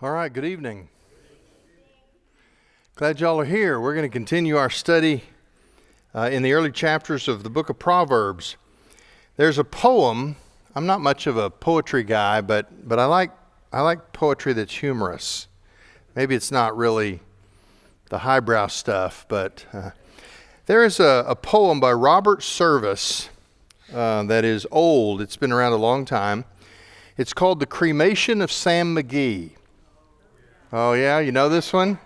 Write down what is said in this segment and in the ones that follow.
All right, good evening. Glad y'all are here. We're going to continue our study in the early chapters of the book of Proverbs. There's a poem. I'm not much of a poetry guy, but I like poetry that's humorous. Maybe it's not really the highbrow stuff, but there is a poem by Robert Service that is old. It's been around a long time. It's called The Cremation of Sam McGee. Oh yeah, you know this one?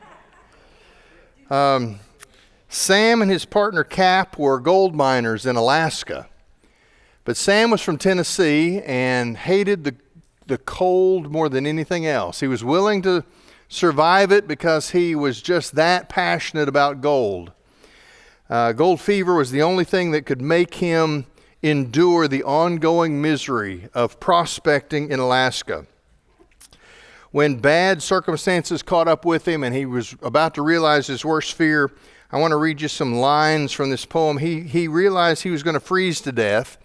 Sam and his partner Cap were gold miners in Alaska. But Sam was from Tennessee and hated the cold more than anything else. He was willing to survive it because he was just that passionate about gold. Gold fever was the only thing that could make him endure the ongoing misery of prospecting in Alaska. When bad circumstances caught up with him and he was about to realize his worst fear, I want to read you some lines from this poem. He realized he was going to freeze to death,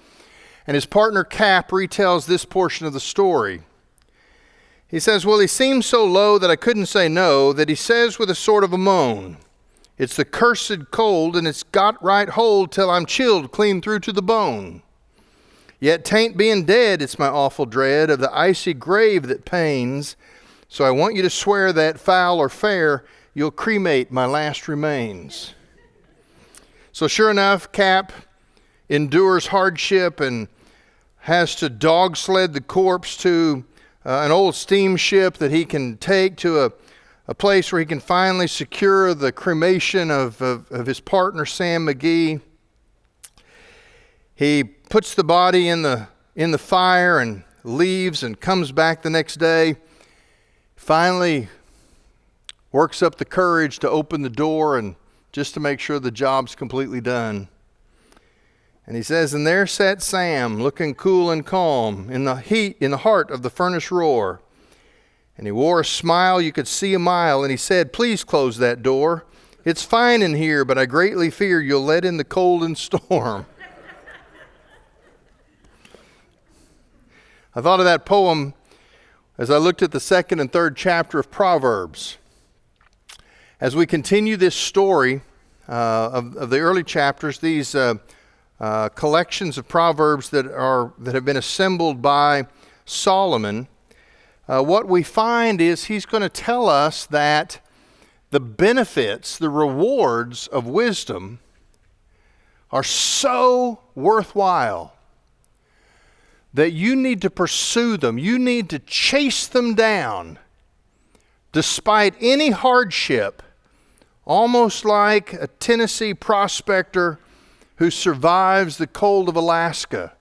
and his partner Cap retells this portion of the story. He says, "Well, he seemed so low that I couldn't say no, that he says with a sort of a moan, 'It's the cursed cold, and it's got right hold till I'm chilled clean through to the bone. Yet 'tain't being dead, it's my awful dread of the icy grave that pains. So I want you to swear that, foul or fair, you'll cremate my last remains.'" So sure enough, Cap endures hardship and has to dog sled the corpse to an old steamship that he can take to a place where he can finally secure the cremation of his partner, Sam McGee. He puts the body in the fire and leaves and comes back the next day. Finally works up the courage to open the door and just to make sure the job's completely done. And he says, "And there sat Sam, looking cool and calm, in the heart of the furnace roar. And he wore a smile you could see a mile, and he said, 'Please close that door. It's fine in here, but I greatly fear you'll let in the cold and storm.'" I thought of that poem as I looked at the second and third chapter of Proverbs. As we continue this story of the early chapters, these collections of Proverbs that have been assembled by Solomon, what we find is he's going to tell us that the benefits, the rewards of wisdom are so worthwhile that you need to pursue them. You need to chase them down despite any hardship, almost like a Tennessee prospector who survives the cold of Alaska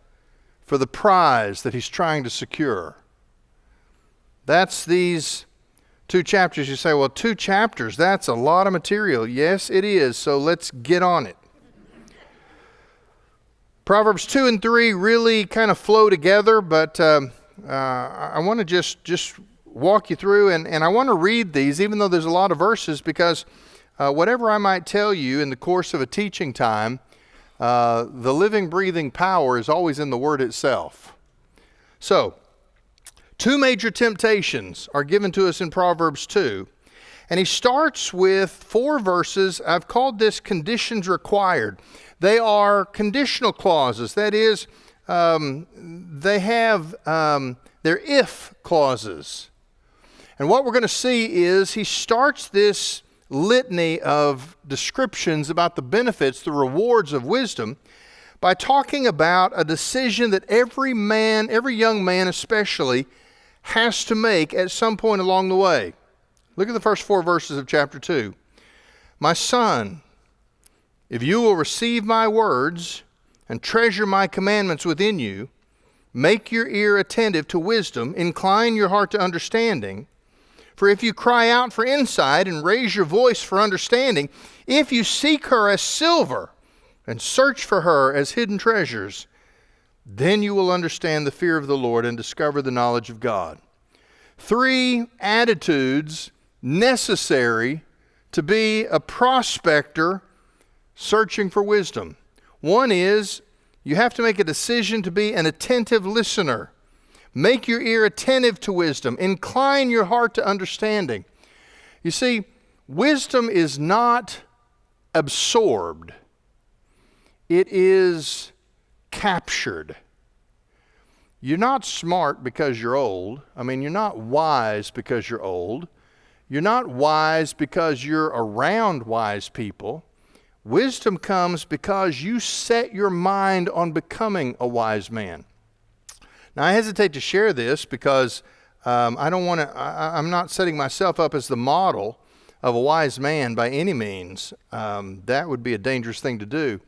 for the prize that he's trying to secure. That's these 2 chapters. You say, well, 2 chapters, that's a lot of material. Yes, it is, so let's get on it. Proverbs 2 and 3 really kind of flow together, but I want to just walk you through, and I want to read these, even though there's a lot of verses, because whatever I might tell you in the course of a teaching time, the living, breathing power is always in the Word itself. So, 2 major temptations are given to us in Proverbs 2, and he starts with 4 verses. I've called this conditions required. They are conditional clauses. That is, they have their if clauses. And what we're going to see is he starts this litany of descriptions about the benefits, the rewards of wisdom, by talking about a decision that every young man especially, has to make at some point along the way. Look at the first 4 verses of chapter 2. "My son, if you will receive my words and treasure my commandments within you, make your ear attentive to wisdom, incline your heart to understanding. For if you cry out for insight and raise your voice for understanding, if you seek her as silver and search for her as hidden treasures, then you will understand the fear of the Lord and discover the knowledge of God." 3 attitudes necessary to be a prospector searching for wisdom. One is you have to make a decision to be an attentive listener. Make your ear attentive to wisdom. Incline your heart to understanding. You see, wisdom is not absorbed. It is captured. You're not smart because you're old. I mean, you're not wise because you're old. You're not wise because you're around wise people. Wisdom comes because you set your mind on becoming a wise man. Now, I hesitate to share this because I'm not setting myself up as the model of a wise man by any means. That would be a dangerous thing to do.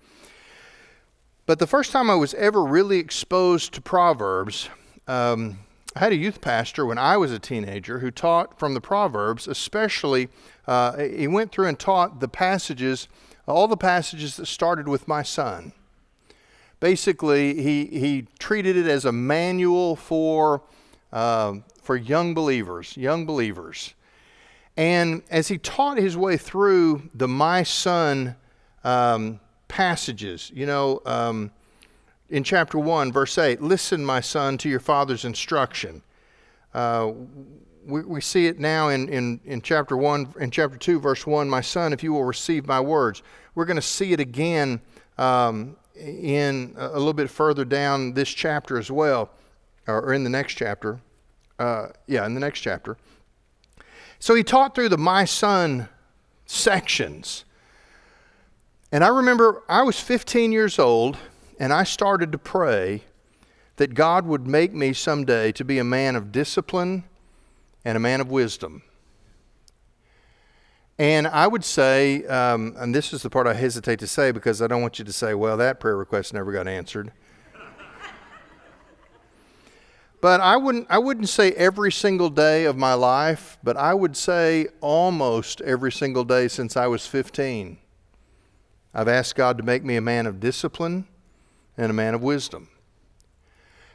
But the first time I was ever really exposed to Proverbs, I had a youth pastor when I was a teenager who taught from the Proverbs, especially, he went through and taught the passages, all the passages that started with my son. Basically, he treated it as a manual for young believers. And as he taught his way through the my son passages, in chapter 1, verse 8, listen, my son, to your father's instruction. We see it now in chapter 1, in chapter 2, verse 1, my son, if you will receive my words. We're going to see it again in a little bit further down this chapter as well, or in the next chapter. In the next chapter. So he taught through the my son sections. And I remember I was 15 years old, and I started to pray that God would make me someday to be a man of discipline and a man of wisdom. And I would say, and this is the part I hesitate to say because I don't want you to say, well, that prayer request never got answered. But I wouldn't say every single day of my life, but I would say almost every single day since I was 15. I've asked God to make me a man of discipline and a man of wisdom.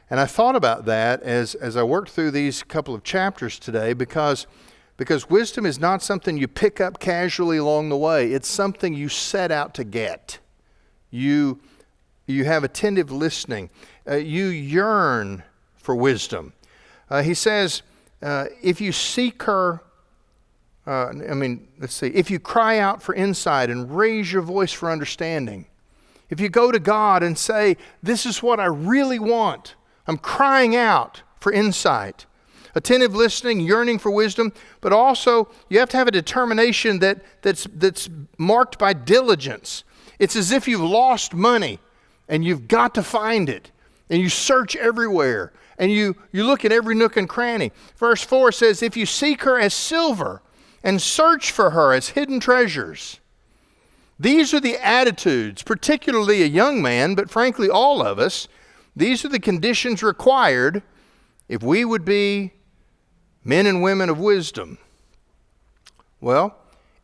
And I thought about that as I worked through these couple of chapters today because wisdom is not something you pick up casually along the way. It's something you set out to get. You have attentive listening. You yearn for wisdom. He says, if you seek her, if you cry out for insight and raise your voice for understanding, if you go to God and say, this is what I really want, I'm crying out for insight, attentive listening, yearning for wisdom, but also you have to have a determination that's marked by diligence. It's as if you've lost money and you've got to find it, and you search everywhere, and you look at every nook and cranny. Verse 4 says, if you seek her as silver and search for her as hidden treasures. These are the attitudes, particularly a young man, but frankly all of us, these are the conditions required if we would be men and women of wisdom. Well,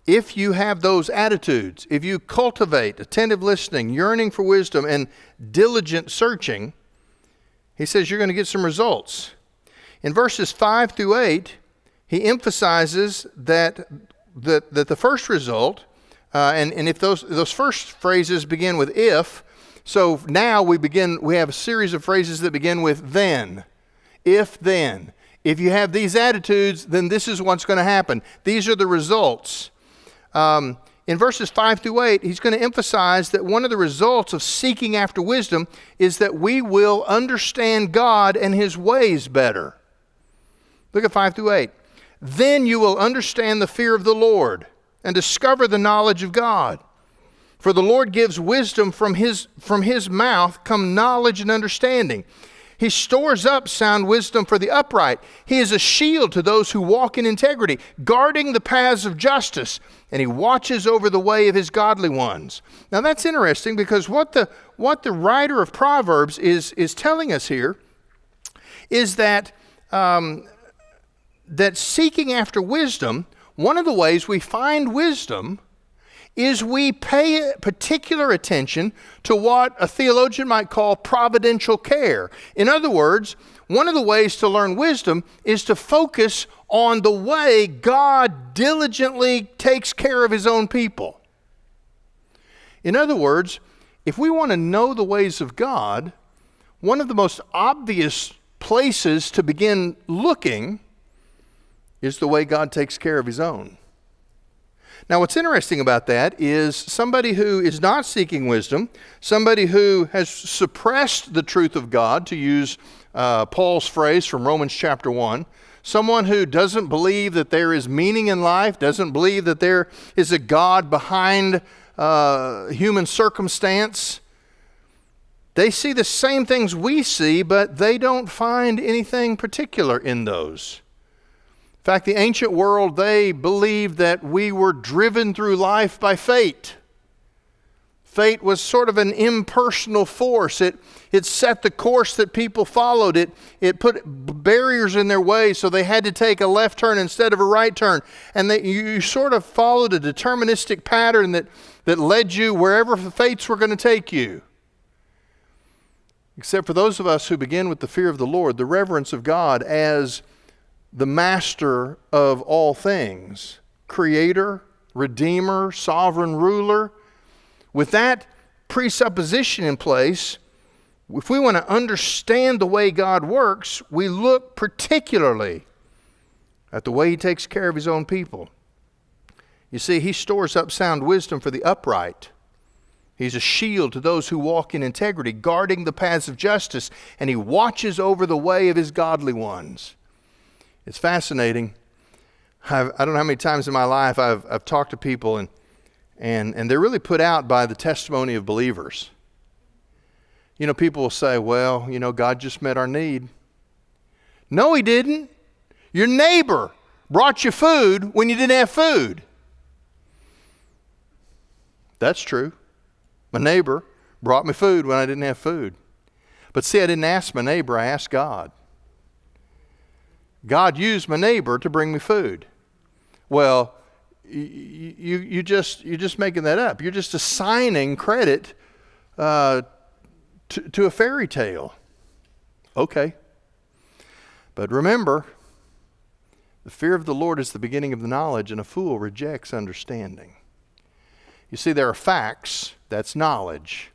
if you have those attitudes, if you cultivate attentive listening, yearning for wisdom, and diligent searching, he says you're going to get some results. In verses 5 through 8, he emphasizes that the first result, and if those first phrases begin with if, so now we have a series of phrases that begin with then. If then. If you have these attitudes, then this is what's going to happen. These are the results. In verses 5 through 8, he's going to emphasize that one of the results of seeking after wisdom is that we will understand God and his ways better. Look at 5 through 8. Then you will understand the fear of the Lord and discover the knowledge of God. For the Lord gives wisdom, from his mouth come knowledge and understanding. He stores up sound wisdom for the upright. He is a shield to those who walk in integrity, guarding the paths of justice, and he watches over the way of his godly ones. Now that's interesting because what the writer of Proverbs is telling us here is that seeking after wisdom, one of the ways we find wisdom is we pay particular attention to what a theologian might call providential care. In other words, one of the ways to learn wisdom is to focus on the way God diligently takes care of his own people. In other words, if we want to know the ways of God, one of the most obvious places to begin looking is the way God takes care of his own. Now, what's interesting about that is somebody who is not seeking wisdom, somebody who has suppressed the truth of God, to use Paul's phrase from Romans chapter 1, someone who doesn't believe that there is meaning in life, doesn't believe that there is a God behind human circumstance. They see the same things we see, but they don't find anything particular in those. In fact, the ancient world, they believed that we were driven through life by fate. Fate was sort of an impersonal force. It set the course that people followed. It put barriers in their way, so they had to take a left turn instead of a right turn. And you sort of followed a deterministic pattern that led you wherever the fates were going to take you. Except for those of us who begin with the fear of the Lord, the reverence of God as the master of all things, creator, redeemer, sovereign ruler. With that presupposition in place, if we want to understand the way God works, we look particularly at the way he takes care of his own people. You see, he stores up sound wisdom for the upright. He's a shield to those who walk in integrity, guarding the paths of justice, and he watches over the way of his godly ones. It's fascinating. I don't know how many times in my life I've talked to people and they're really put out by the testimony of believers. You know, people will say, well, you know, God just met our need. No, he didn't. Your neighbor brought you food when you didn't have food. That's true. My neighbor brought me food when I didn't have food. But see, I didn't ask my neighbor, I asked God. God used my neighbor to bring me food. Well, you're just making that up. You're just assigning credit to a fairy tale. Okay. But remember, the fear of the Lord is the beginning of the knowledge, and a fool rejects understanding. You see, there are facts, that's knowledge.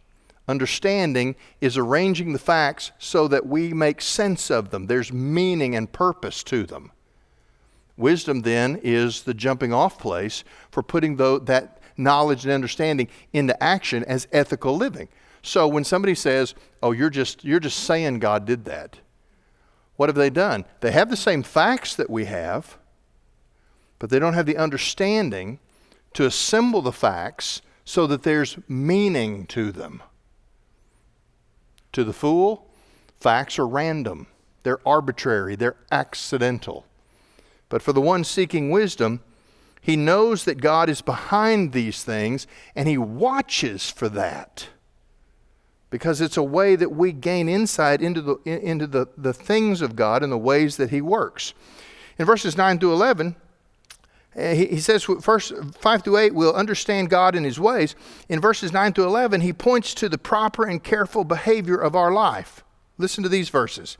Understanding is arranging the facts so that we make sense of them. There's meaning and purpose to them. Wisdom then is the jumping off place for putting that knowledge and understanding into action as ethical living. So when somebody says, oh, you're just saying God did that, what have they done? They have the same facts that we have, but they don't have the understanding to assemble the facts so that there's meaning to them. To the fool, facts are random. They're arbitrary. They're accidental. But for the one seeking wisdom, he knows that God is behind these things, and he watches for that. Because it's a way that we gain insight into the things of God and the ways that he works. In verses 9 through 11, he says, first 5 through 8, we'll understand God in his ways. In verses 9 through 11, he points to the proper and careful behavior of our life. Listen to these verses.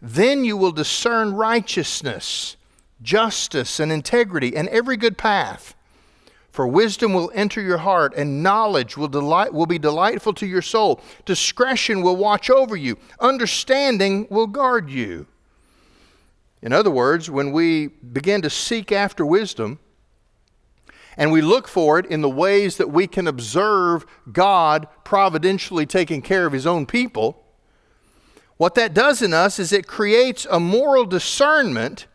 Then you will discern righteousness, justice, and integrity, and every good path. For wisdom will enter your heart, and knowledge will be delightful to your soul. Discretion will watch over you. Understanding will guard you. In other words, when we begin to seek after wisdom, and we look for it in the ways that we can observe God providentially taking care of his own people, what that does in us is it creates a moral discernment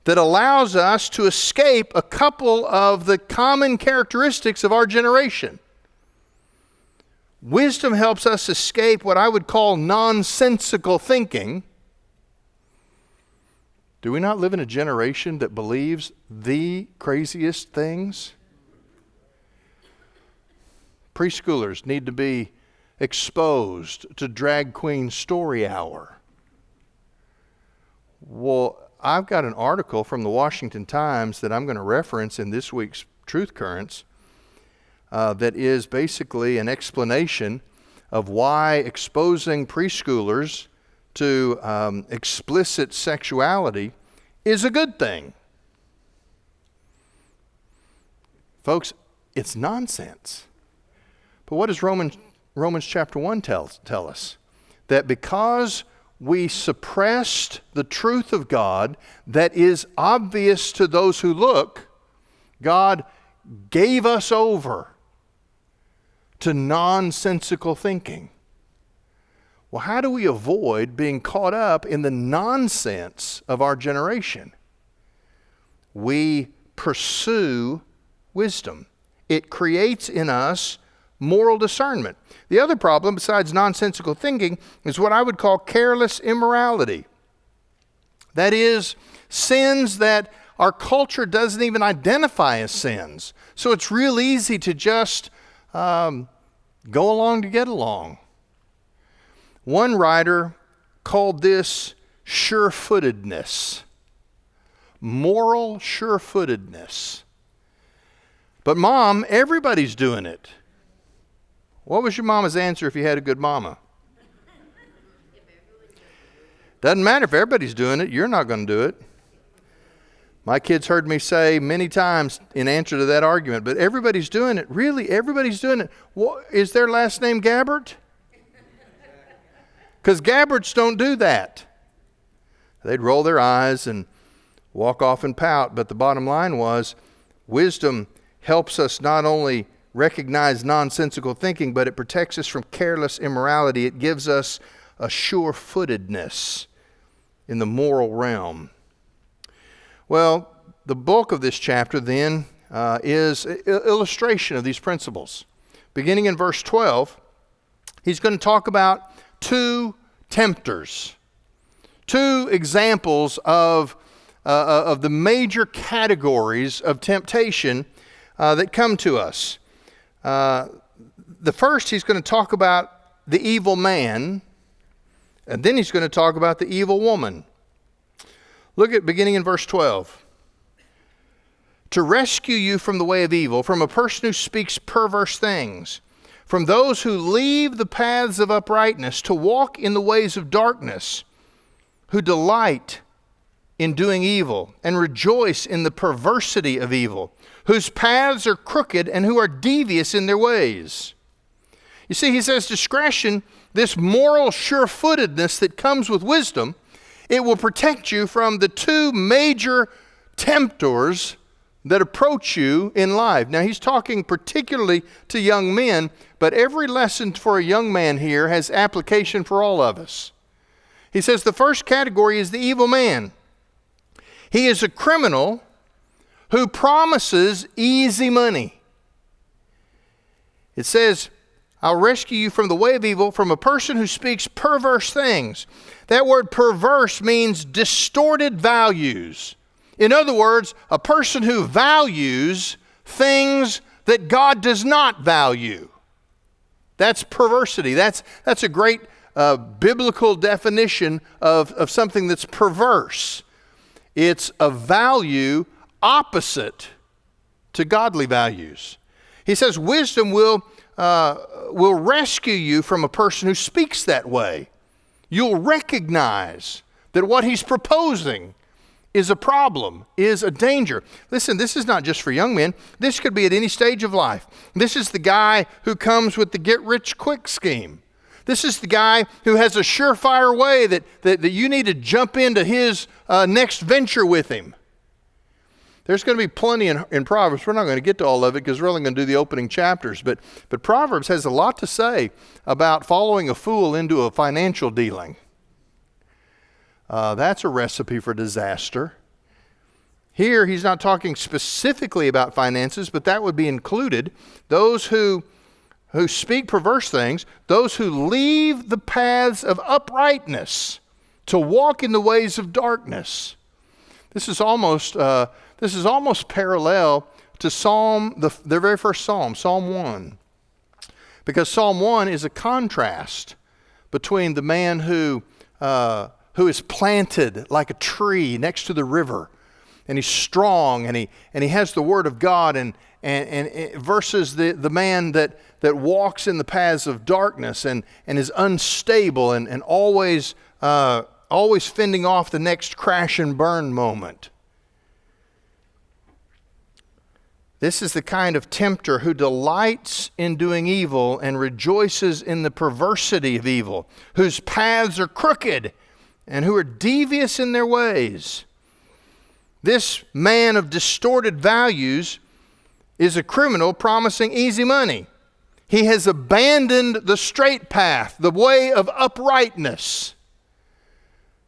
that allows us to escape a couple of the common characteristics of our generation. Wisdom helps us escape what I would call nonsensical thinking. Do we not live in a generation that believes the craziest things? Preschoolers need to be exposed to drag queen story hour. Well, I've got an article from the Washington Times that I'm going to reference in this week's Truth Currents that is basically an explanation of why exposing preschoolers to explicit sexuality is a good thing. Folks, it's nonsense. But what does Romans chapter 1 tell us? That because we suppressed the truth of God that is obvious to those who look, God gave us over to nonsensical thinking. Well, how do we avoid being caught up in the nonsense of our generation? We pursue wisdom. It creates in us moral discernment. The other problem, besides nonsensical thinking, is what I would call careless immorality. That is, sins that our culture doesn't even identify as sins. So it's real easy to just go along to get along. One writer called this sure-footedness, moral sure-footedness. But Mom, everybody's doing it. What was your mama's answer if you had a good mama? Doesn't matter if everybody's doing it, you're not going to do it. My kids heard me say many times in answer to that argument, but everybody's doing it. Really, everybody's doing it. What, is their last name Gabbert? Because Gabberts don't do that. They'd roll their eyes and walk off and pout, but the bottom line was wisdom helps us not only recognize nonsensical thinking, but it protects us from careless immorality. It gives us a sure-footedness in the moral realm. Well, the bulk of this chapter then is an illustration of these principles. Beginning in verse 12, he's going to talk about two tempters, two examples of the major categories of temptation that come to us. The first, he's going to talk about the evil man, and then he's going to talk about the evil woman. Look at beginning in verse 12. To rescue you from the way of evil, from a person who speaks perverse things, from those who leave the paths of uprightness to walk in the ways of darkness, who delight in doing evil and rejoice in the perversity of evil, whose paths are crooked and who are devious in their ways. You see, he says discretion, this moral sure-footedness that comes with wisdom, it will protect you from the two major tempters that approach you in life. Now, he's talking particularly to young men, but every lesson for a young man here has application for all of us. He says the first category is the evil man. He is a criminal who promises easy money. It says, I'll rescue you from the way of evil, from a person who speaks perverse things. That word perverse means distorted values. In other words, a person who values things that God does not value. That's perversity. That's a great biblical definition of something that's perverse. It's a value opposite to godly values. He says wisdom will rescue you from a person who speaks that way. You'll recognize that what he's proposing is a problem, is a danger. Listen, this is not just for young men. This could be at any stage of life. This is the guy who comes with the get-rich-quick scheme. This is the guy who has a surefire way that you need to jump into his next venture with him. There's going to be plenty in Proverbs. We're not going to get to all of it because we're only going to do the opening chapters. But Proverbs has a lot to say about following a fool into a financial dealing. That's a recipe for disaster. Here, he's not talking specifically about finances, but that would be included. Those who speak perverse things, those who leave the paths of uprightness to walk in the ways of darkness. This is almost parallel to their very first Psalm, Psalm 1. Because Psalm 1 is a contrast between the man who is planted like a tree next to the river, and he's strong, and he has the word of God, and versus the man that walks in the paths of darkness and is unstable and always fending off the next crash and burn moment. This is the kind of tempter who delights in doing evil and rejoices in the perversity of evil, whose paths are crooked and who are devious in their ways. This man of distorted values is a criminal promising easy money. He has abandoned the straight path, the way of uprightness.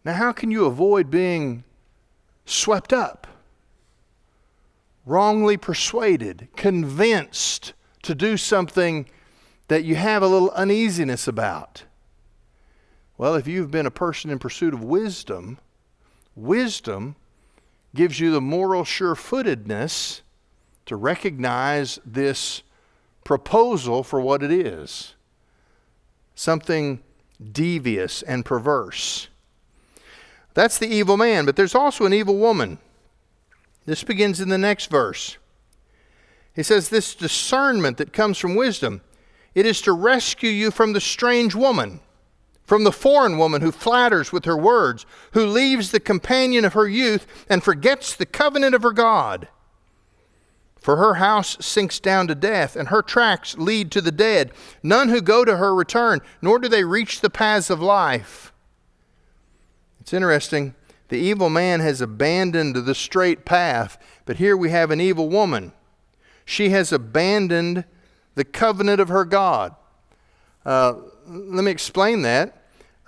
Now, how can you avoid being swept up, wrongly persuaded, convinced to do something that you have a little uneasiness about? Well, if you've been a person in pursuit of wisdom, wisdom gives you the moral sure-footedness to recognize this proposal for what it is, something devious and perverse. That's the evil man, but there's also an evil woman. This begins in the next verse. He says, this discernment that comes from wisdom, it is to rescue you from the strange woman, from the foreign woman who flatters with her words, who leaves the companion of her youth and forgets the covenant of her God. For her house sinks down to death, and her tracks lead to the dead. None who go to her return, nor do they reach the paths of life. It's interesting. The evil man has abandoned the straight path, but here we have an evil woman. She has abandoned the covenant of her God. Let me explain that.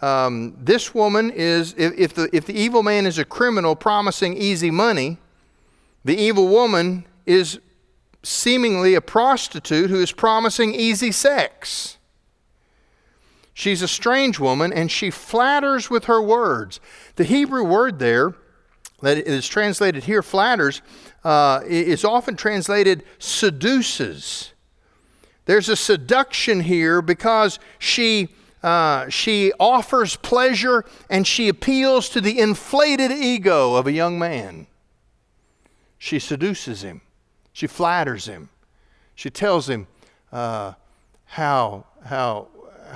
This woman is, if the evil man is a criminal promising easy money, the evil woman is seemingly a prostitute who is promising easy sex. She's a strange woman, and she flatters with her words. The Hebrew word there that is translated here, flatters, is often translated seduces. There's a seduction here because she offers pleasure and she appeals to the inflated ego of a young man. She seduces him. She flatters him. She tells him how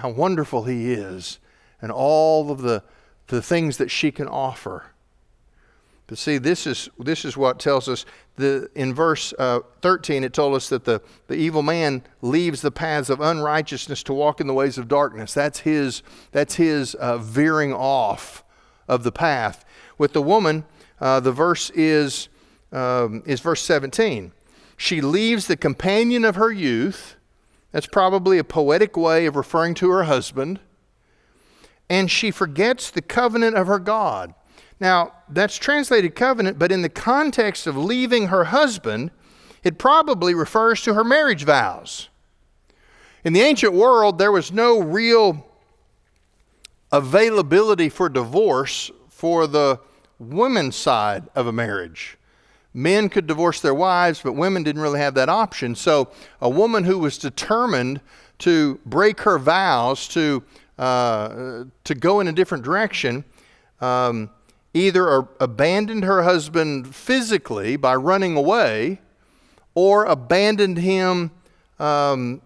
wonderful he is and all of the things that she can offer. But see, this is what tells us. In verse 13, it told us that the evil man leaves the paths of unrighteousness to walk in the ways of darkness. That's his veering off of the path. With the woman, the verse is verse 17. She leaves the companion of her youth. That's probably a poetic way of referring to her husband. And she forgets the covenant of her God. Now, that's translated covenant, but in the context of leaving her husband, it probably refers to her marriage vows. In the ancient world, there was no real availability for divorce for the women's side of a marriage. Men could divorce their wives, but women didn't really have that option. So a woman who was determined to break her vows, to go in a different direction, either abandoned her husband physically by running away, or abandoned him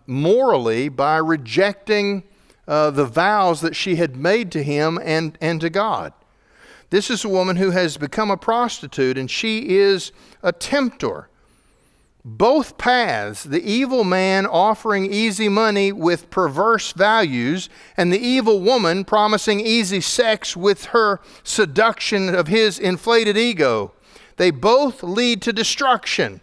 morally by rejecting the vows that she had made to him and to God. This is a woman who has become a prostitute, and she is a tempter. Both paths, the evil man offering easy money with perverse values, and the evil woman promising easy sex with her seduction of his inflated ego, they both lead to destruction.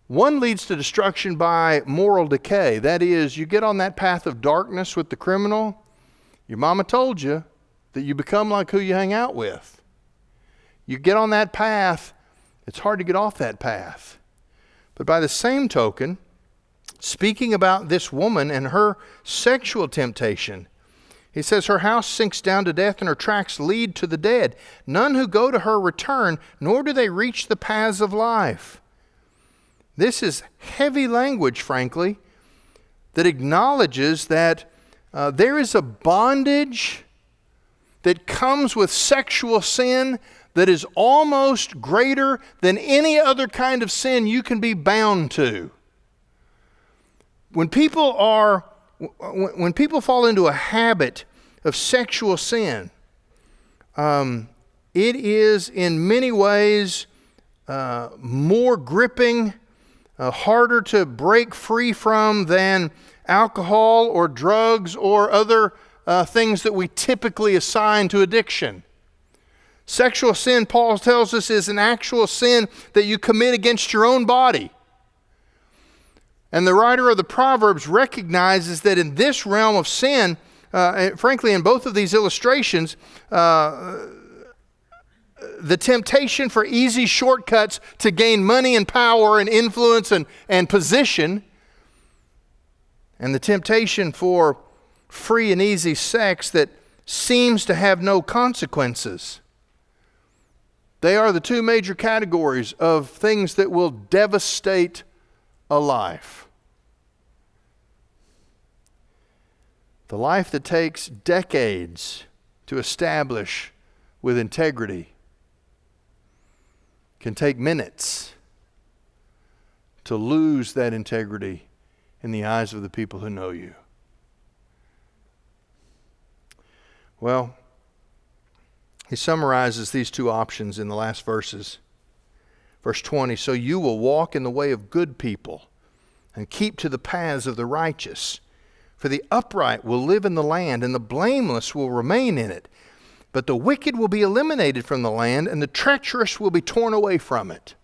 One leads to destruction by moral decay. That is, you get on that path of darkness with the criminal, your mama told you that you become like who you hang out with. You get on that path, it's hard to get off that path. But by the same token, speaking about this woman and her sexual temptation, he says her house sinks down to death and her tracks lead to the dead. None who go to her return, nor do they reach the paths of life. This is heavy language, frankly, that acknowledges that there is a bondage that comes with sexual sin that is almost greater than any other kind of sin you can be bound to. When people fall into a habit of sexual sin, it is in many ways more gripping, harder to break free from than alcohol or drugs or other things that we typically assign to addiction. Sexual sin, Paul tells us, is an actual sin that you commit against your own body. And the writer of the Proverbs recognizes that in this realm of sin, frankly, in both of these illustrations, the temptation for easy shortcuts to gain money and power and influence and position, and the temptation for free and easy sex that seems to have no consequences. They are the two major categories of things that will devastate a life. The life that takes decades to establish with integrity can take minutes to lose that integrity in the eyes of the people who know you. Well, he summarizes these two options in the last verses. Verse 20, so you will walk in the way of good people and keep to the paths of the righteous. For the upright will live in the land, and the blameless will remain in it. But the wicked will be eliminated from the land, and the treacherous will be torn away from it.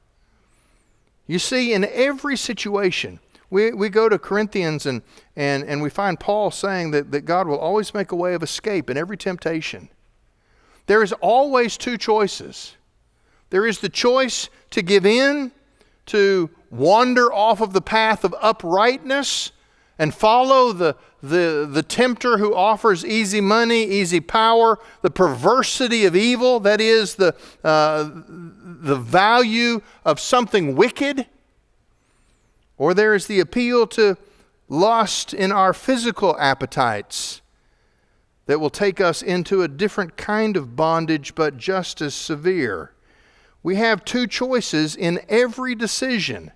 You see, in every situation, we go to Corinthians and we find Paul saying that God will always make a way of escape in every temptation. There is always two choices. There is the choice to give in, to wander off of the path of uprightness and follow the tempter who offers easy money, easy power, the perversity of evil, that is the value of something wicked. Or there is the appeal to lust in our physical appetites that will take us into a different kind of bondage, but just as severe. We have two choices in every decision.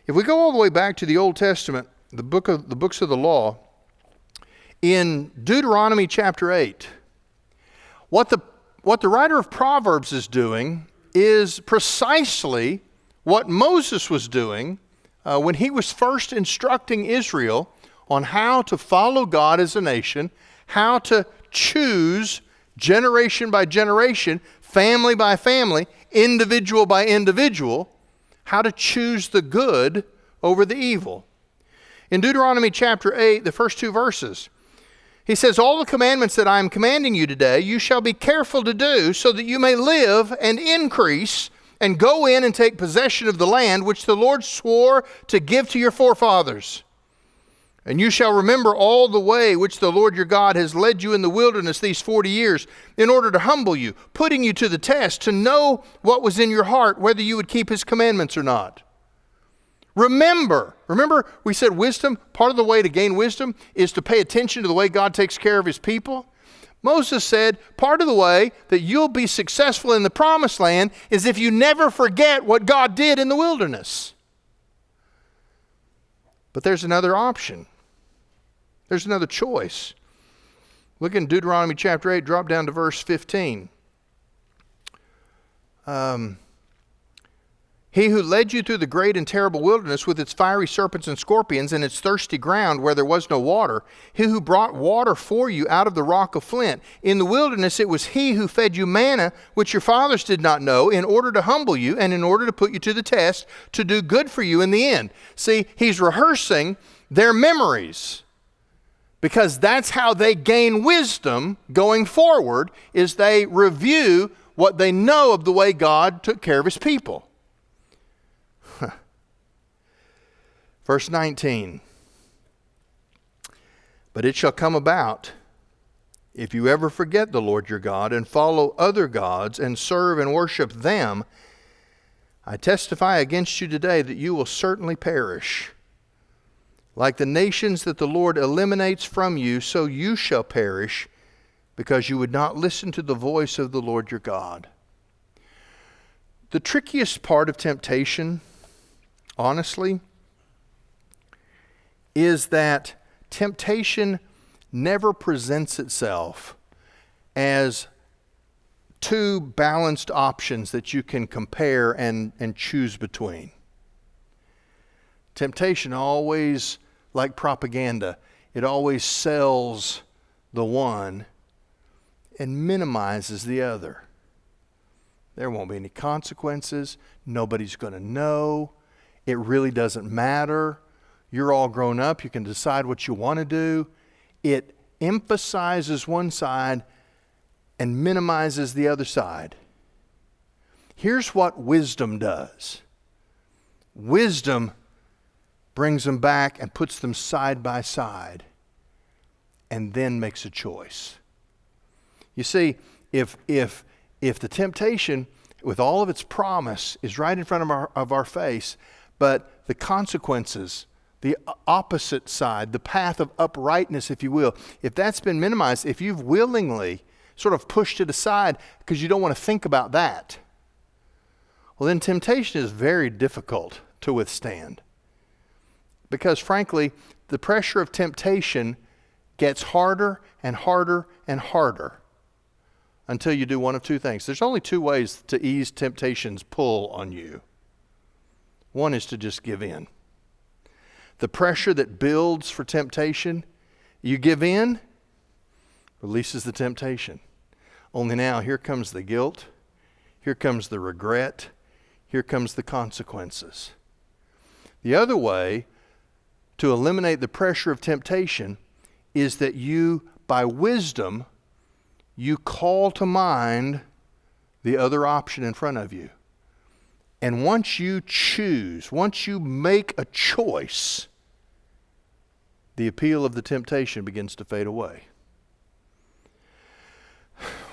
If we go all the way back to the Old Testament, the books of the law, in Deuteronomy chapter 8, what the writer of Proverbs is doing is precisely what Moses was doing when he was first instructing Israel on how to follow God as a nation, how to choose generation by generation, family by family, individual by individual, how to choose the good over the evil. In Deuteronomy chapter 8, the first two verses, he says, all the commandments that I am commanding you today, you shall be careful to do so that you may live and increase and go in and take possession of the land which the Lord swore to give to your forefathers. And you shall remember all the way which the Lord your God has led you in the wilderness these 40 years in order to humble you, putting you to the test to know what was in your heart, whether you would keep his commandments or not. Remember we said wisdom, part of the way to gain wisdom is to pay attention to the way God takes care of his people. Moses said part of the way that you'll be successful in the promised land is if you never forget what God did in the wilderness. But there's another option. There's another choice. Look in Deuteronomy chapter 8, drop down to verse 15. He who led you through the great and terrible wilderness with its fiery serpents and scorpions and its thirsty ground where there was no water, he who brought water for you out of the rock of flint. In the wilderness it was he who fed you manna, which your fathers did not know, in order to humble you and in order to put you to the test, to do good for you in the end. See, he's rehearsing their memories, because that's how they gain wisdom going forward, is they review what they know of the way God took care of his people. Verse 19, but it shall come about, if you ever forget the Lord your God and follow other gods and serve and worship them, I testify against you today that you will certainly perish. Like the nations that the Lord eliminates from you, so you shall perish, because you would not listen to the voice of the Lord your God. The trickiest part of temptation, honestly, is that temptation never presents itself as two balanced options that you can compare and choose between. Temptation always, like propaganda, it always sells the one and minimizes the other. There won't be any consequences. Nobody's going to know. It really doesn't matter. You're all grown up. You can decide what you want to do. It emphasizes one side and minimizes the other side. Here's what wisdom does. Wisdom brings them back and puts them side by side and then makes a choice. You see, if the temptation with all of its promise is right in front of our face, but the consequences, the opposite side, the path of uprightness, if you will, if that's been minimized, if you've willingly sort of pushed it aside because you don't want to think about that, well, then temptation is very difficult to withstand. Because frankly, the pressure of temptation gets harder and harder and harder until you do one of two things. There's only two ways to ease temptation's pull on you. One is to just give in. The pressure that builds for temptation, you give in, releases the temptation. Only now, here comes the guilt, here comes the regret, here comes the consequences. The other way to eliminate the pressure of temptation is that you, by wisdom, you call to mind the other option in front of you. And once you choose, once you make a choice, the appeal of the temptation begins to fade away.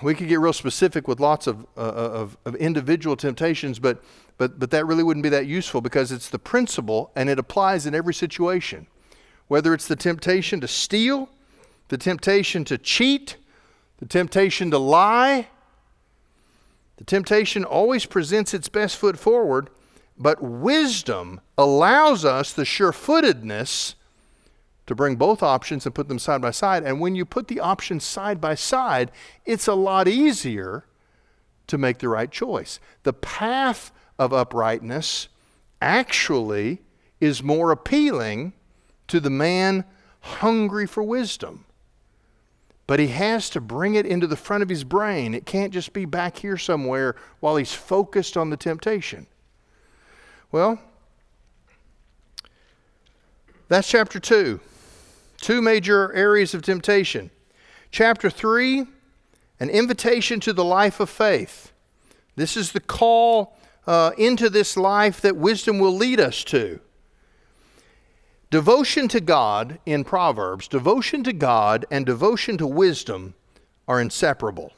We could get real specific with lots of individual temptations, but that really wouldn't be that useful because it's the principle and it applies in every situation. Whether it's the temptation to steal, the temptation to cheat, the temptation to lie, the temptation always presents its best foot forward, but wisdom allows us the sure-footedness to bring both options and put them side by side. And when you put the options side by side, it's a lot easier to make the right choice. The path of uprightness actually is more appealing to the man hungry for wisdom. But he has to bring it into the front of his brain. It can't just be back here somewhere while he's focused on the temptation. Well, that's chapter 2. Two major areas of temptation. Chapter 3, an invitation to the life of faith. This is the call into this life that wisdom will lead us to. Devotion to God in Proverbs, devotion to God and devotion to wisdom are inseparable.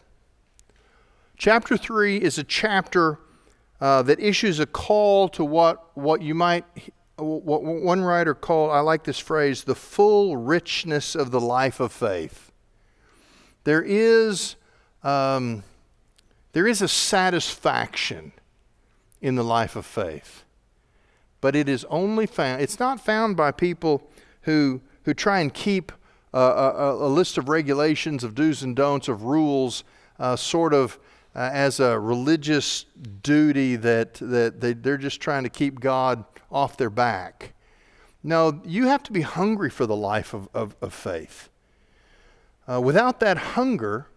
Chapter 3 is a chapter that issues a call to what one writer called, I like this phrase, the full richness of the life of faith. There is a satisfaction in the life of faith. But it is only found, it's not found by people who try and keep a list of regulations, of do's and don'ts, of rules, as a religious duty that they're just trying to keep God off their back. No, you have to be hungry for the life of faith. Without that hunger,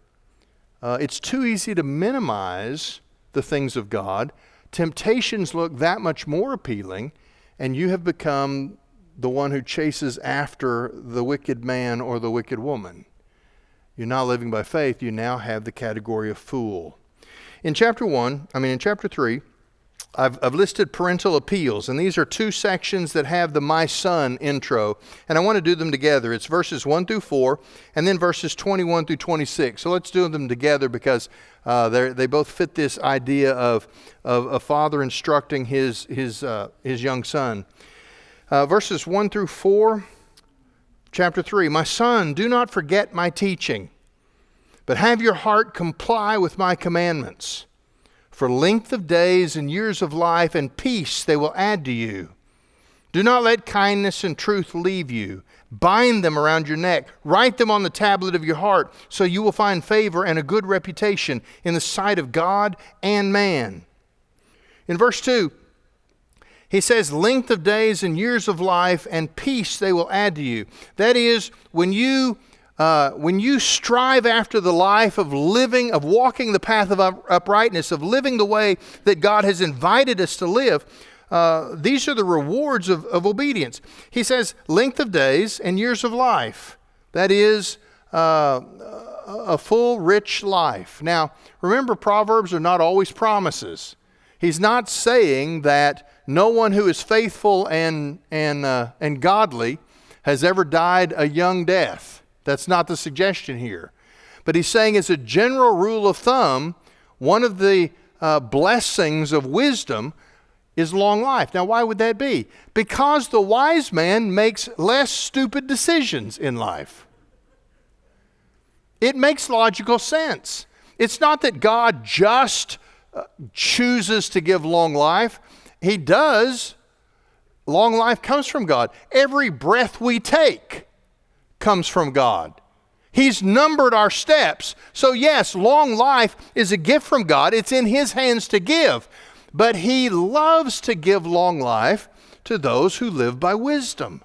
it's too easy to minimize the things of God. Temptations look that much more appealing, and you have become the one who chases after the wicked man or the wicked woman. You're not living by faith. You now have the category of fool. In chapter 3, I've listed parental appeals, and these are two sections that have the my son intro, and I want to do them together. It's verses 1 through 4, and then verses 21 through 26. So let's do them together because they both fit this idea of a father instructing his young son. Verses 1 through 4, chapter 3. My son, do not forget my teaching, but have your heart comply with my commandments. For length of days and years of life and peace they will add to you. Do not let kindness and truth leave you. Bind them around your neck. Write them on the tablet of your heart, so you will find favor and a good reputation in the sight of God and man. In verse 2, he says, length of days and years of life and peace they will add to you. That is, when you when you strive after the life of living, of walking the path of uprightness, of living the way that God has invited us to live, these are the rewards of obedience. He says, length of days and years of life. That is a full, rich life. Now, remember, Proverbs are not always promises. He's not saying that no one who is faithful and godly has ever died a young death. That's not the suggestion here. But he's saying, as a general rule of thumb, one of the blessings of wisdom is long life. Now, why would that be? Because the wise man makes less stupid decisions in life. It makes logical sense. It's not that God just chooses to give long life. He does. Long life comes from God. Every breath we take comes from God. He's numbered our steps. So yes, long life is a gift from God. It's in His hands to give. But He loves to give long life to those who live by wisdom.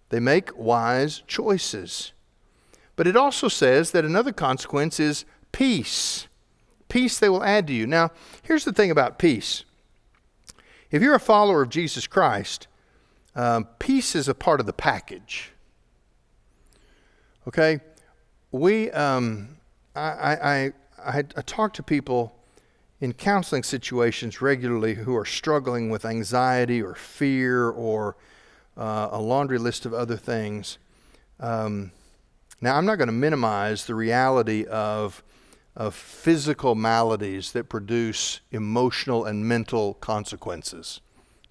They make wise choices. But it also says that another consequence is peace. Peace they will add to you. Now, here's the thing about peace. If you're a follower of Jesus Christ, peace is a part of the package. Okay? I talk to people in counseling situations regularly who are struggling with anxiety or fear or a laundry list of other things. Now, I'm not going to minimize the reality of physical maladies that produce emotional and mental consequences.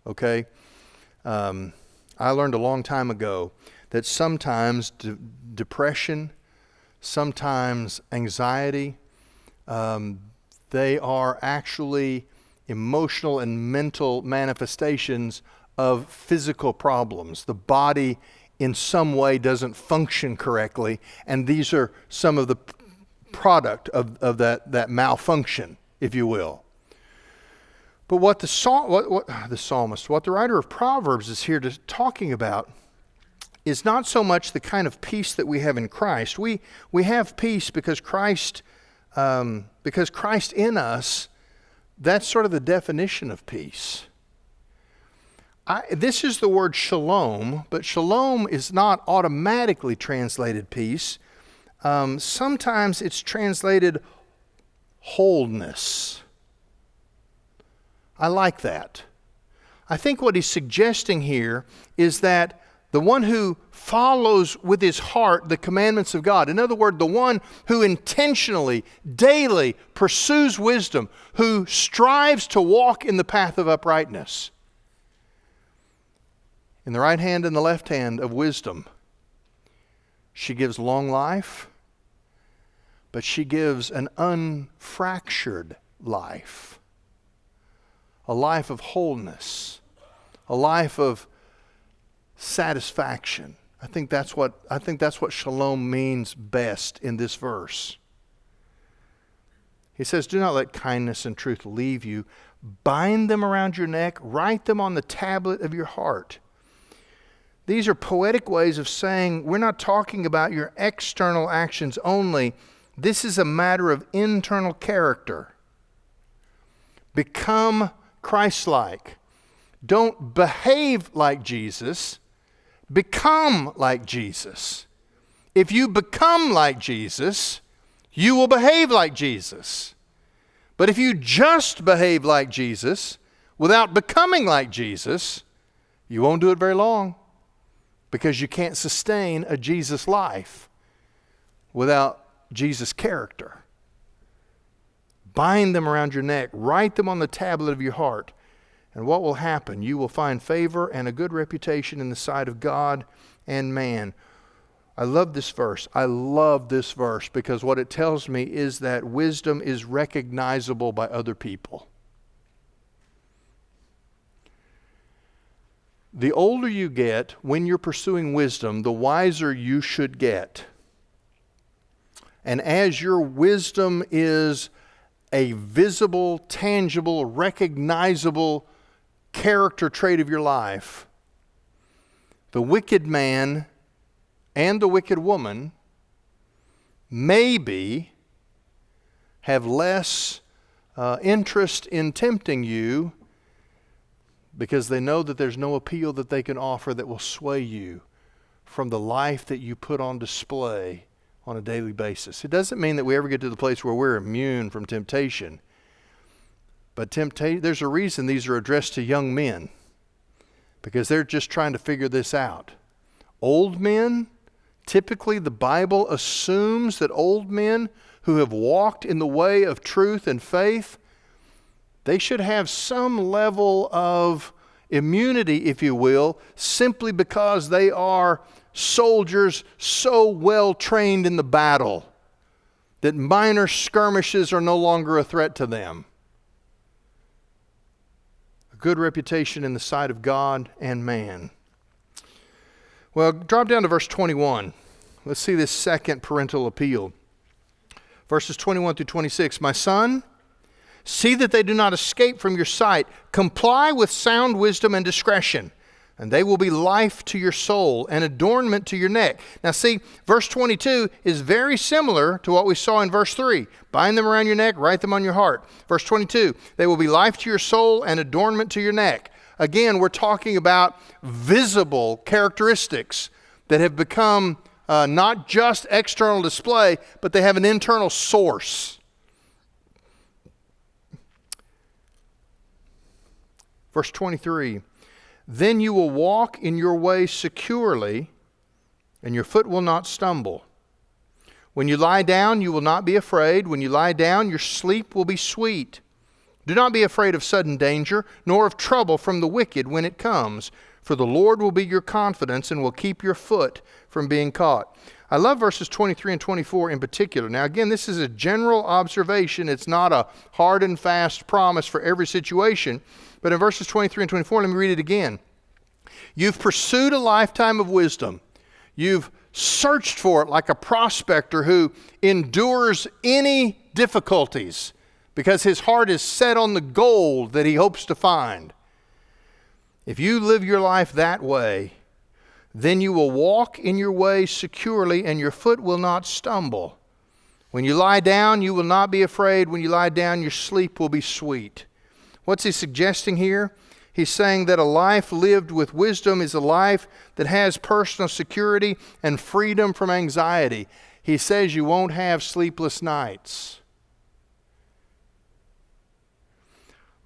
Okay? I learned a long time ago that sometimes depression, sometimes anxiety, they are actually emotional and mental manifestations of physical problems. The body in some way doesn't function correctly, and these are some of the product of that malfunction, if you will. But what the psalmist, what the writer of Proverbs is here talking about is not so much the kind of peace that we have in Christ. We have peace because Christ in us, that's sort of the definition of peace. This is the word shalom, but shalom is not automatically translated peace. Sometimes it's translated wholeness. I like that. I think what he's suggesting here is that the one who follows with his heart the commandments of God, in other words, the one who intentionally, daily pursues wisdom, who strives to walk in the path of uprightness, in the right hand and the left hand of wisdom, she gives long life, but she gives an unfractured life, a life of wholeness, a life of satisfaction. I think that's what shalom means best in this verse. He says, "Do not let kindness and truth leave you. Bind them around your neck, write them on the tablet of your heart." These are poetic ways of saying we're not talking about your external actions only. This is a matter of internal character. Become Christ-like. Don't behave like Jesus. Become like Jesus. If you become like Jesus, you will behave like Jesus. But if you just behave like Jesus without becoming like Jesus, you won't do it very long, because you can't sustain a Jesus life without Jesus' character. Bind them around your neck. Write them on the tablet of your heart. And what will happen? You will find favor and a good reputation in the sight of God and man. I love this verse. I love this verse because what it tells me is that wisdom is recognizable by other people. The older you get, when you're pursuing wisdom, the wiser you should get. And as your wisdom is a visible, tangible, recognizable character trait of your life, the wicked man and the wicked woman maybe have less interest in tempting you because they know that there's no appeal that they can offer that will sway you from the life that you put on display on a daily basis. It doesn't mean that we ever get to the place where we're immune from temptation. But there's a reason these are addressed to young men, because they're just trying to figure this out. Old men, typically the Bible assumes that old men who have walked in the way of truth and faith, they should have some level of immunity, if you will, simply because they are soldiers so well trained in the battle that minor skirmishes are no longer a threat to them. A good reputation in the sight of God and man. Well, drop down to verse 21. Let's see this second parental appeal. Verses 21 through 26. My son, see that they do not escape from your sight. Comply with sound wisdom and discretion, and they will be life to your soul and adornment to your neck. Now see, verse 22 is very similar to what we saw in verse 3. Bind them around your neck, write them on your heart. Verse 22, they will be life to your soul and adornment to your neck. Again, we're talking about visible characteristics that have become not just external display, but they have an internal source. Verse 23, then you will walk in your way securely, and your foot will not stumble. When you lie down, you will not be afraid. When you lie down, your sleep will be sweet. Do not be afraid of sudden danger, nor of trouble from the wicked when it comes, for the Lord will be your confidence and will keep your foot from being caught. I love verses 23 and 24 in particular. Now again, this is a general observation. It's not a hard and fast promise for every situation. But in verses 23 and 24, let me read it again. You've pursued a lifetime of wisdom. You've searched for it like a prospector who endures any difficulties because his heart is set on the gold that he hopes to find. If you live your life that way, then you will walk in your way securely and your foot will not stumble. When you lie down, you will not be afraid. When you lie down, your sleep will be sweet. What's he suggesting here? He's saying that a life lived with wisdom is a life that has personal security and freedom from anxiety. He says you won't have sleepless nights.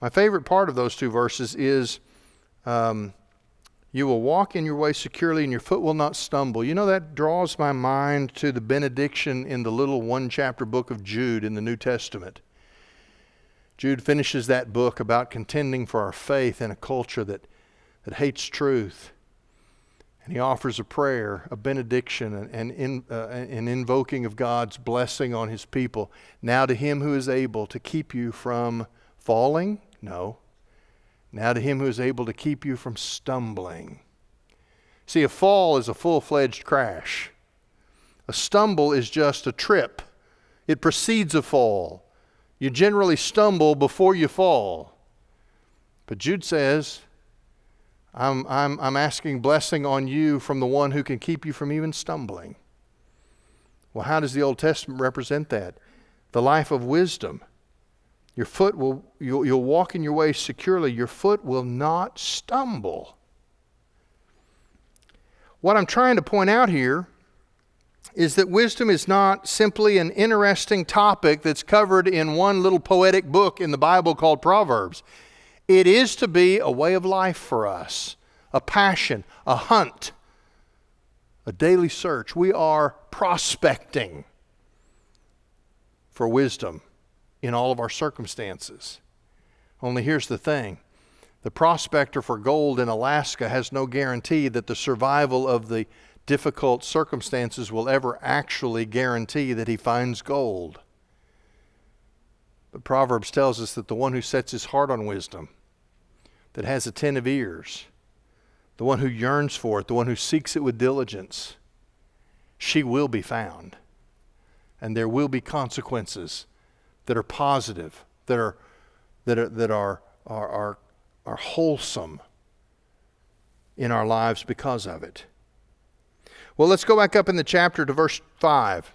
My favorite part of those two verses is you will walk in your way securely and your foot will not stumble. You know, that draws my mind to the benediction in the little one-chapter book of Jude in the New Testament. Jude finishes that book about contending for our faith in a culture that hates truth. And he offers a prayer, a benediction, an invoking of God's blessing on his people. Now to him who is able to keep you from falling? No. Now to him who is able to keep you from stumbling. See, a fall is a full-fledged crash. A stumble is just a trip. It precedes a fall. You generally stumble before you fall. But Jude says, I'm asking blessing on you from the one who can keep you from even stumbling. Well, how does the Old Testament represent that? The life of wisdom. Your foot you'll walk in your way securely. Your foot will not stumble. What I'm trying to point out here is that wisdom is not simply an interesting topic that's covered in one little poetic book in the Bible called Proverbs. It is to be a way of life for us, a passion, a hunt, a daily search. We are prospecting for wisdom in all of our circumstances. Only here's the thing. The prospector for gold in Alaska has no guarantee that the survival of the difficult circumstances will ever actually guarantee that he finds gold. But Proverbs tells us that the one who sets his heart on wisdom, that has attentive ears, the one who yearns for it, the one who seeks it with diligence, she will be found. And there will be consequences that are positive, that are wholesome in our lives because of it. Well, let's go back up in the chapter to verse 5.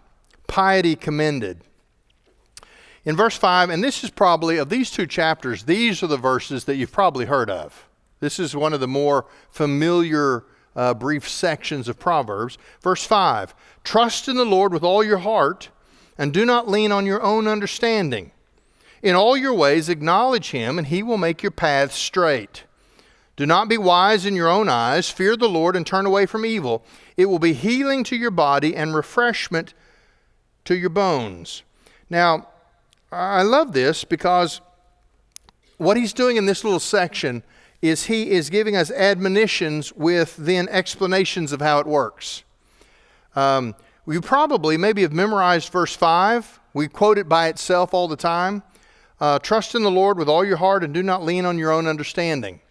Piety commended. In verse 5, and this is probably, of these two chapters, these are the verses that you've probably heard of. This is one of the more familiar brief sections of Proverbs. Verse 5, trust in the Lord with all your heart, and do not lean on your own understanding. In all your ways acknowledge him, and he will make your paths straight. Do not be wise in your own eyes. Fear the Lord and turn away from evil. It will be healing to your body and refreshment to your bones. Now, I love this because what he's doing in this little section is he is giving us admonitions with then explanations of how it works. We probably maybe have memorized verse 5. We quote it by itself all the time. Trust in the Lord with all your heart and do not lean on your own understanding.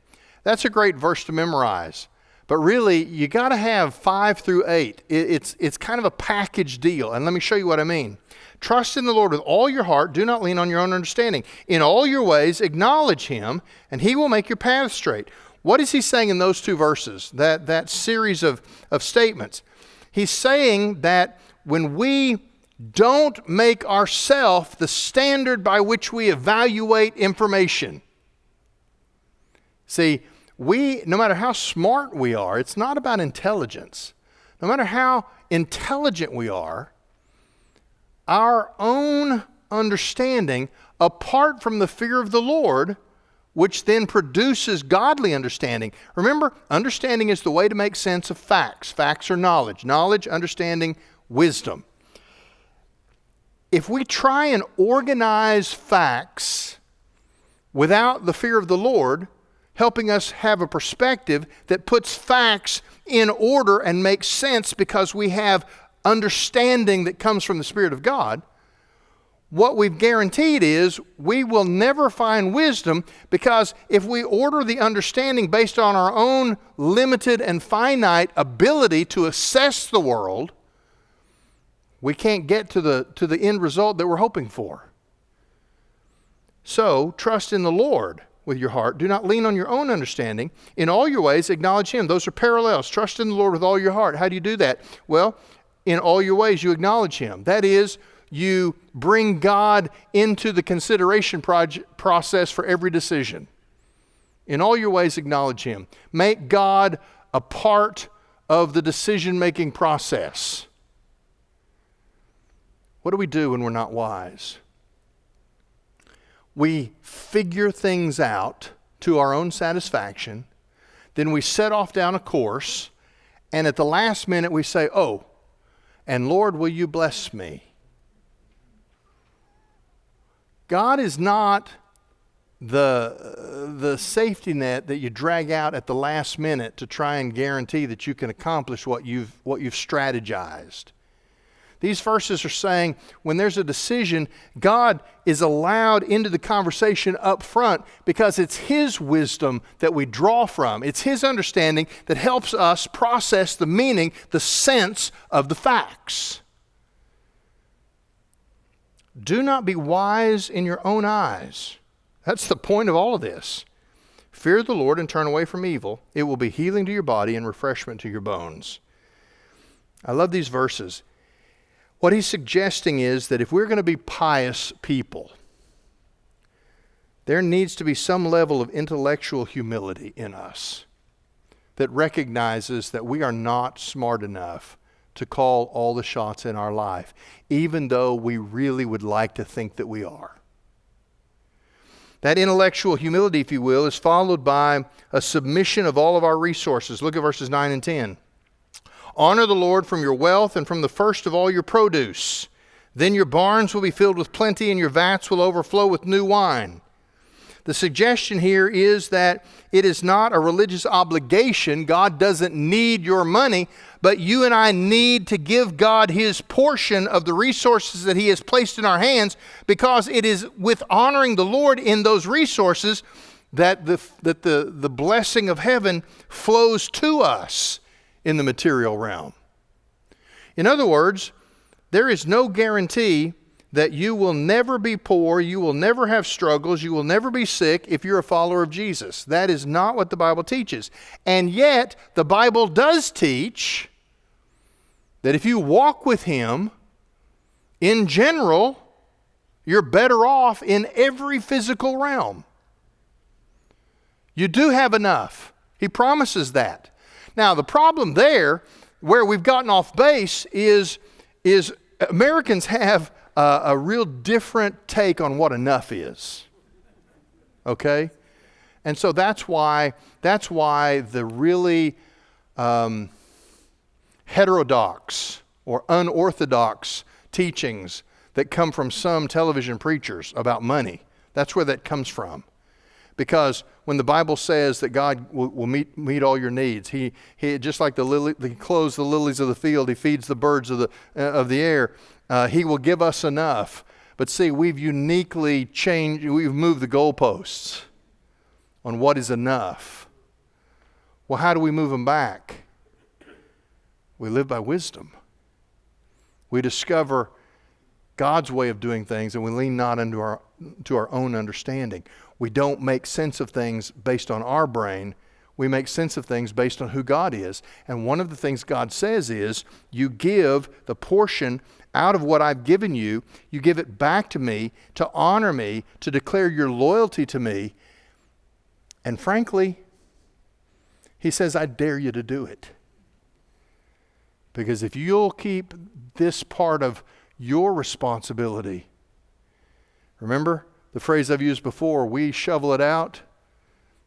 That's a great verse to memorize. But really, you got to have 5 through 8. It's kind of a package deal. And let me show you what I mean. Trust in the Lord with all your heart. Do not lean on your own understanding. In all your ways, acknowledge him, and he will make your paths straight. What is he saying in those two verses, that series of statements? He's saying that when we don't make ourselves the standard by which we evaluate information. See, no matter how smart we are, it's not about intelligence. No matter how intelligent we are, our own understanding, apart from the fear of the Lord, which then produces godly understanding. Remember, understanding is the way to make sense of facts. Facts are knowledge. Knowledge, understanding, wisdom. If we try and organize facts without the fear of the Lord, helping us have a perspective that puts facts in order and makes sense because we have understanding that comes from the Spirit of God, what we've guaranteed is we will never find wisdom, because if we order the understanding based on our own limited and finite ability to assess the world, we can't get to the end result that we're hoping for. So, trust in the Lord with your heart. Do not lean on your own understanding. In all your ways, acknowledge him. Those are parallels. Trust in the Lord with all your heart. How do you do that? Well, in all your ways, you acknowledge him. That is, you bring God into the consideration process for every decision. In all your ways, acknowledge him. Make God a part of the decision-making process. What do we do when we're not wise? We figure things out to our own satisfaction. Then we set off down a course, and at the last minute we say, oh, and Lord, will you bless me? God is not the safety net that you drag out at the last minute to try and guarantee that you can accomplish what you've strategized. These verses are saying when there's a decision, God is allowed into the conversation up front because it's his wisdom that we draw from. It's his understanding that helps us process the meaning, the sense of the facts. Do not be wise in your own eyes. That's the point of all of this. Fear the Lord and turn away from evil. It will be healing to your body and refreshment to your bones. I love these verses. What he's suggesting is that if we're going to be pious people, there needs to be some level of intellectual humility in us that recognizes that we are not smart enough to call all the shots in our life, even though we really would like to think that we are. That intellectual humility, if you will, is followed by a submission of all of our resources. Look at verses 9 and 10. Honor the Lord from your wealth and from the first of all your produce. Then your barns will be filled with plenty and your vats will overflow with new wine. The suggestion here is that it is not a religious obligation. God doesn't need your money, but you and I need to give God his portion of the resources that he has placed in our hands, because it is with honoring the Lord in those resources that the blessing of heaven flows to us in the material realm. In other words, there is no guarantee that you will never be poor, you will never have struggles, you will never be sick if you're a follower of Jesus. That is not what the Bible teaches. And yet, the Bible does teach that if you walk with Him, in general, you're better off in every physical realm. You do have enough. He promises that. Now, the problem there, where we've gotten off base, is Americans have a real different take on what enough is. Okay? And so that's why the really heterodox or unorthodox teachings that come from some television preachers about money, that's where that comes from. Because when the Bible says that God will meet all your needs, He just like He clothes the lilies of the field, He feeds the birds of the air. He will give us enough. But see, we've uniquely changed. We've moved the goalposts on what is enough. Well, how do we move them back? We live by wisdom. We discover God's way of doing things, and we lean not into our own understanding. We don't make sense of things based on our brain. We make sense of things based on who God is. And one of the things God says is, you give the portion out of what I've given you, you give it back to me to honor me, to declare your loyalty to me. And frankly, He says, I dare you to do it. Because if you'll keep this part of your responsibility, remember the phrase I've used before, we shovel it out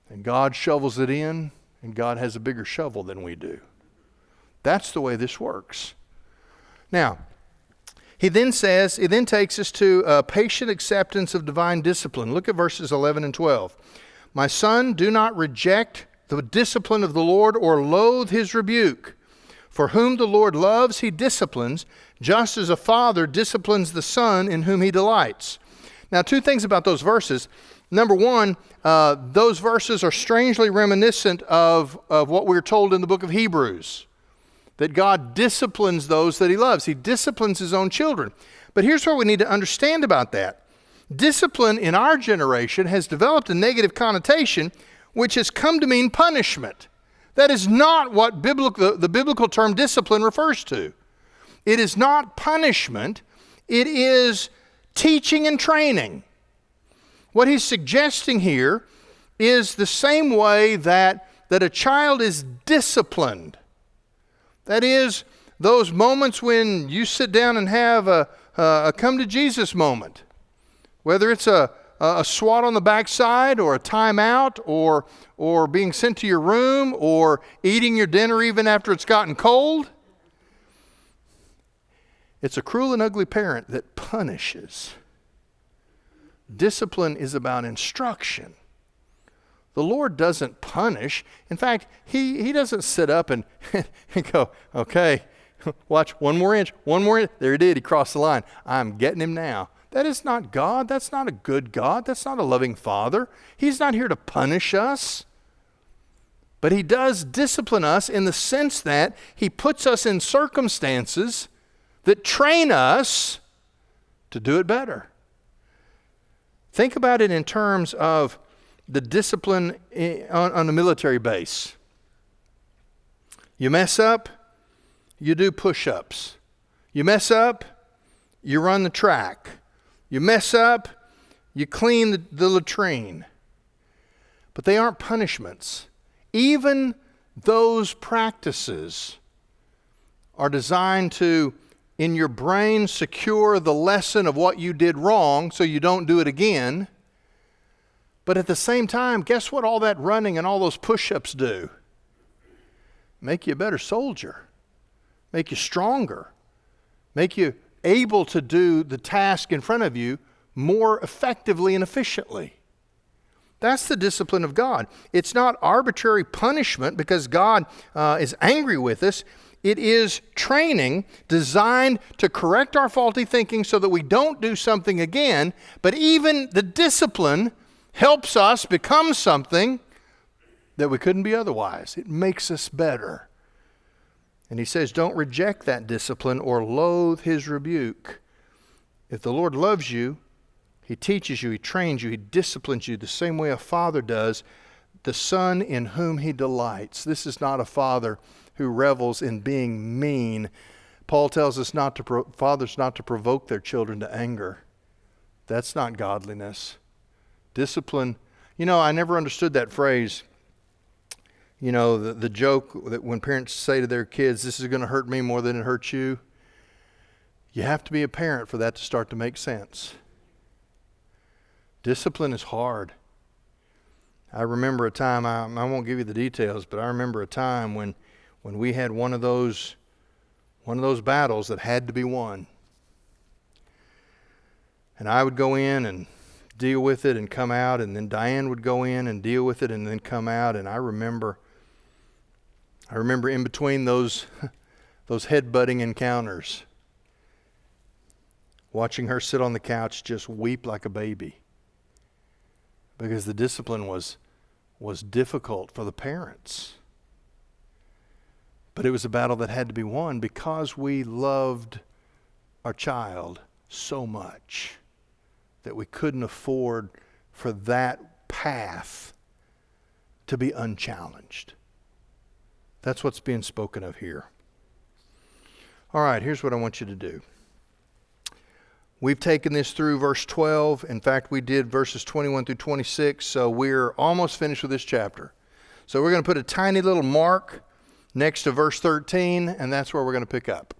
and God shovels it in, and God has a bigger shovel than we do. That's the way this works. Now, He then takes us to patient acceptance of divine discipline. Look at verses 11 and 12. My son, do not reject the discipline of the Lord or loathe His rebuke. For whom the Lord loves, He disciplines, just as a father disciplines the son in whom He delights. Now, two things about those verses. Number one, those verses are strangely reminiscent of what we're told in the book of Hebrews, that God disciplines those that He loves. He disciplines His own children. But here's what we need to understand about that. Discipline in our generation has developed a negative connotation, which has come to mean punishment. That is not what the biblical term discipline refers to. It is not punishment. It is teaching and training. What he's suggesting here is the same way that a child is disciplined. That is, those moments when you sit down and have a come to Jesus moment. Whether it's a swat on the backside or a timeout or being sent to your room or eating your dinner even after it's gotten cold. It's a cruel and ugly parent that punishes. Discipline is about instruction. The Lord doesn't punish. In fact, He doesn't sit up and go, okay, watch one more inch. There He did. He crossed the line. I'm getting him now. That is not God. That's not a good God. That's not a loving Father. He's not here to punish us. But He does discipline us in the sense that He puts us in circumstances that train us to do it better. Think about it in terms of the discipline on a military base. You mess up, you do push-ups. You mess up, you run the track. You mess up, you clean the latrine. But they aren't punishments. Even those practices are designed to, in your brain, secure the lesson of what you did wrong so you don't do it again. But at the same time, guess what all that running and all those push-ups do? Make you a better soldier. Make you stronger. Make you able to do the task in front of you more effectively and efficiently. That's the discipline of God. It's not arbitrary punishment because God is angry with us. It is training designed to correct our faulty thinking so that we don't do something again. But even the discipline helps us become something that we couldn't be otherwise. It makes us better. And He says, don't reject that discipline or loathe His rebuke. If the Lord loves you, He teaches you, He trains you, He disciplines you the same way a father does the son in whom He delights. This is not a father who revels in being mean, Paul tells us fathers not to provoke their children to anger. That's not godliness. Discipline. I never understood that phrase. The joke that when parents say to their kids, this is going to hurt me more than it hurts you. You have to be a parent for that to start to make sense. Discipline is hard. I remember a time, I won't give you the details, but I remember a time when we had one of those battles that had to be won. And I would go in and deal with it and come out, and then Diane would go in and deal with it and then come out. And I remember in between those head-butting encounters, watching her sit on the couch just weep like a baby, because the discipline was difficult for the parents. But it was a battle that had to be won because we loved our child so much that we couldn't afford for that path to be unchallenged. That's what's being spoken of here. All right, here's what I want you to do. We've taken this through verse 12. In fact, we did verses 21 through 26, so we're almost finished with this chapter. So we're going to put a tiny little mark next to verse 13, and that's where we're going to pick up.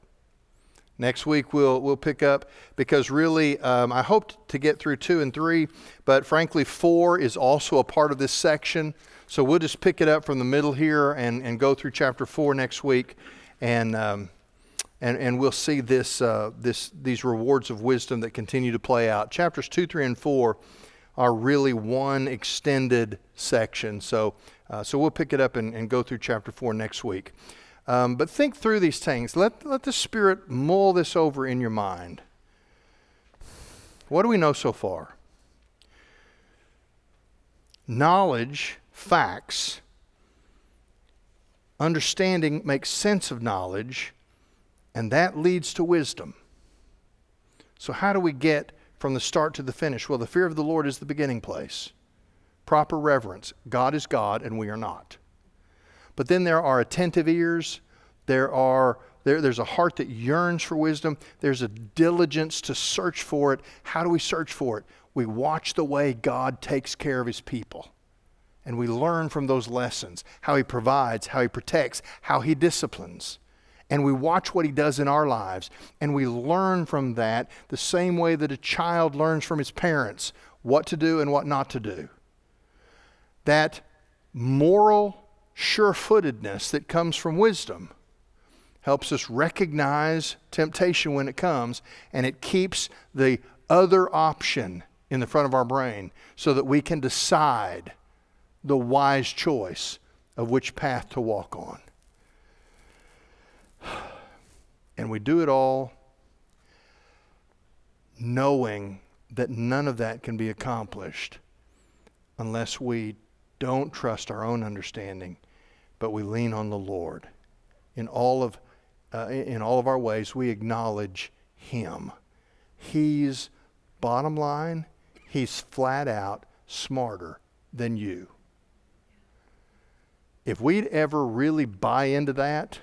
Next week we'll pick up, because really I hoped to get through 2 and 3, but frankly 4 is also a part of this section. So we'll just pick it up from the middle here and go through chapter 4 next week, and we'll see these rewards of wisdom that continue to play out. Chapters 2, 3, and 4 are really one extended section. So we'll pick it up and go through chapter 4 next week. But think through these things. Let the Spirit mull this over in your mind. What do we know so far? Knowledge, facts, understanding makes sense of knowledge, and that leads to wisdom. So how do we get from the start to the finish? Well, the fear of the Lord is the beginning place. Proper reverence. God is God and we are not. But then there are attentive ears. There's a heart that yearns for wisdom. There's a diligence to search for it. How do we search for it? We watch the way God takes care of His people. And we learn from those lessons, how He provides, how He protects, how He disciplines. And we watch what He does in our lives. And we learn from that the same way that a child learns from his parents what to do and what not to do. That moral sure-footedness that comes from wisdom helps us recognize temptation when it comes, and it keeps the other option in the front of our brain so that we can decide the wise choice of which path to walk on. And we do it all knowing that none of that can be accomplished unless we don't trust our own understanding, but we lean on the Lord. In all of our ways, we acknowledge Him. He's, bottom line, He's flat out smarter than you. If we'd ever really buy into that,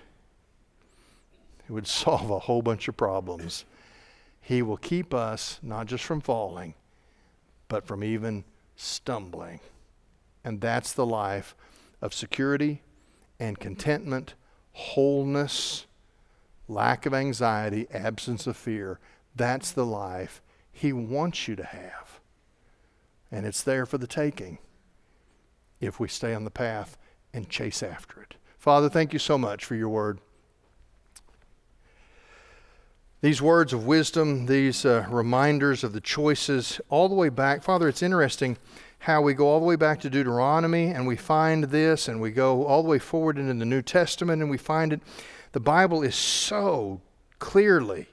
it would solve a whole bunch of problems. He will keep us not just from falling, but from even stumbling. And that's the life of security and contentment, wholeness, lack of anxiety, absence of fear. That's the life He wants you to have. And it's there for the taking if we stay on the path and chase after it. Father, thank you so much for your word. These words of wisdom, these reminders of the choices all the way back. Father, it's interesting how we go all the way back to Deuteronomy and we find this, and we go all the way forward into the New Testament and we find it. The Bible is so clearly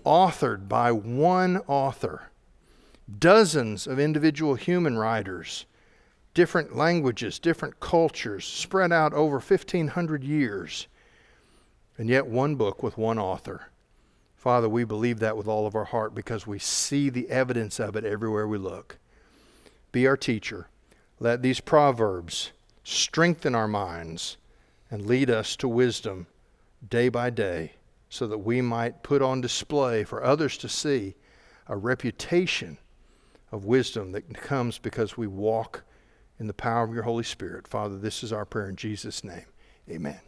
authored by one author. Dozens of individual human writers, different languages, different cultures, spread out over 1,500 years, and yet one book with one author. Father, we believe that with all of our heart because we see the evidence of it everywhere we look. Be our teacher. Let these proverbs strengthen our minds and lead us to wisdom day by day. so that we might put on display for others to see a reputation of wisdom that comes because we walk in the power of your Holy Spirit. Father, this is our prayer in Jesus' name. Amen.